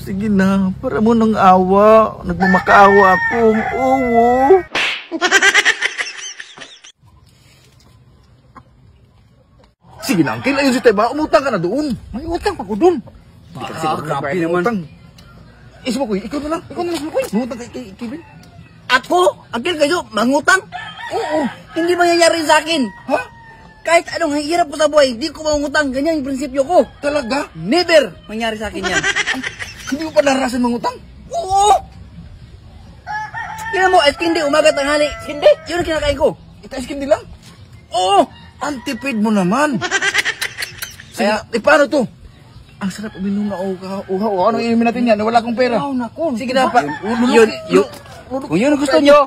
Sige na, para mo ng awa. Nagmamakaawa ako. Oo. Sige na, Uncle. Ayun si Teba. Umutang ka na doon. May utang pa ko dun. Grabe naman. Ismo ko, ikaw na lang. Ikaw na lang, Ismo ko. Umutang kay Kevin. Ako? Agil kayo, mangutang? Oo. Hindi mangyayari sa akin. Ha? Kahit anong hirap ko sa buhay, di ko mangutang. Ganyan yung prinsipyo ko. Talaga? Never mangyari sa akin yan. Hindi mo pa naranasan mangutang? Oo! Tingnan mo, ice candy, umaga tanghali. Hindi, yun ang kinakain ko. Ito ice candy lang? Oo! Antipid mo naman. Kaya, paano to? Ang sarap uminom na uhaw. Anong inumin natin yan? Wala akong pera. Oh, naku. Sige na, pa. Kung yun ang gusto nyo,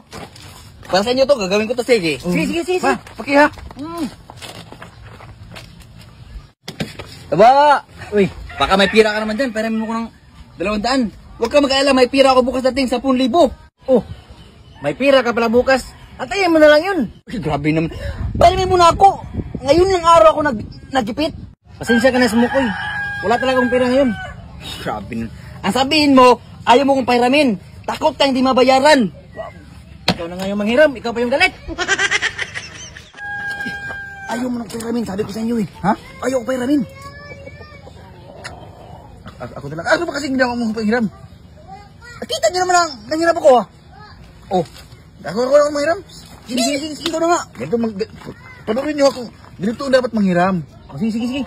para sa inyo to, gagawin ko to, sige. Sige. Pa, pakiha. Aba! Uy, baka may pira ka naman dyan. Pera mo ko ng 200. Huwag ka mag-alala, may pira ako bukas dating 10,000. Oh, may pira ka pala bukas. Atayin mo na lang yun. Uy, grabe naman. Parimin mo na ako. Ngayon lang araw ako nagipit. Pasensya ka na, Sumukoy. Wala talagang pera ngayon. Grabe naman. Ang sabihin mo, ayaw mo kong pairamin. Takot ka hindi mabayaran. Ikaw na ngayon manghiram. Ikaw pa yung galit. Ayaw mo nang pairamin. Sabi ko sa inyo eh. Ha? Ayaw ko pairamin. Ako talaga. Ano ba kasi ginawa mo panghiram? Kita niyo naman ang nanghirap ako ha. Oh, ako manghiram? Sige, ikaw na nga. Ganito, panurin niyo ako. Ganito dapat manghiram. Oh, sige.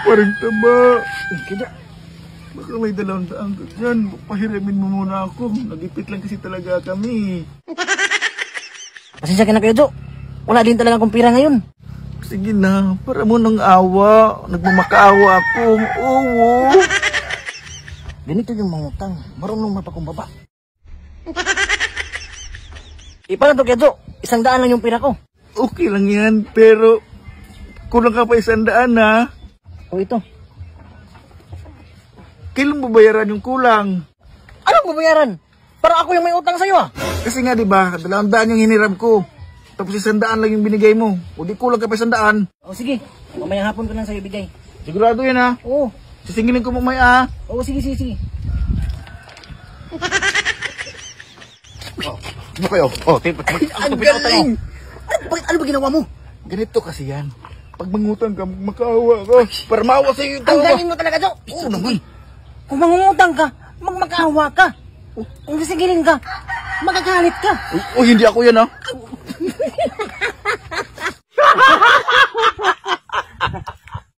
Parang taba. Kaya, Baka may 200 ka dyan. Pahiramin mo muna ako. Nagipit lang kasi talaga kami. pasensya ka na kayo, Jo. Wala din talaga akong pira ngayon. Sige na, para mo ng awa. Nagmamakaawa ako. Oo. Ganito yung mangutang. Marunong mapakumbaba. Paano to, kaya, Jo? 100 lang yung pira ko. Okay lang yan, pero kulang ka pa 100 ha. O ito. Kailan babayaran yung kulang? Anong babayaran? Para ako yung may utang sa'yo ah. Kasi nga diba, 200 yung hiniram ko. Tapos 100 lang yung binigay mo. O di kulang ka pa 100. O sige, mamayang hapon ko lang sa'yo bigay. Sigurado yan ha. Oo. Sisingilin ko mamaya ha. Oo, sige. Ano kayo? Oh, Ang galing! Ano ba ginawa mo? Ganito kasi yan. Pag mangutang ka, makaawa ka. Para maawa sa'yo yung Ang tawa. galing mo talaga, Jo. Oo naman. Kung mangungutang ka, magmakaawa ka. Kung sisigilin ka, magagalit ka. Uy, hindi ako yan ha.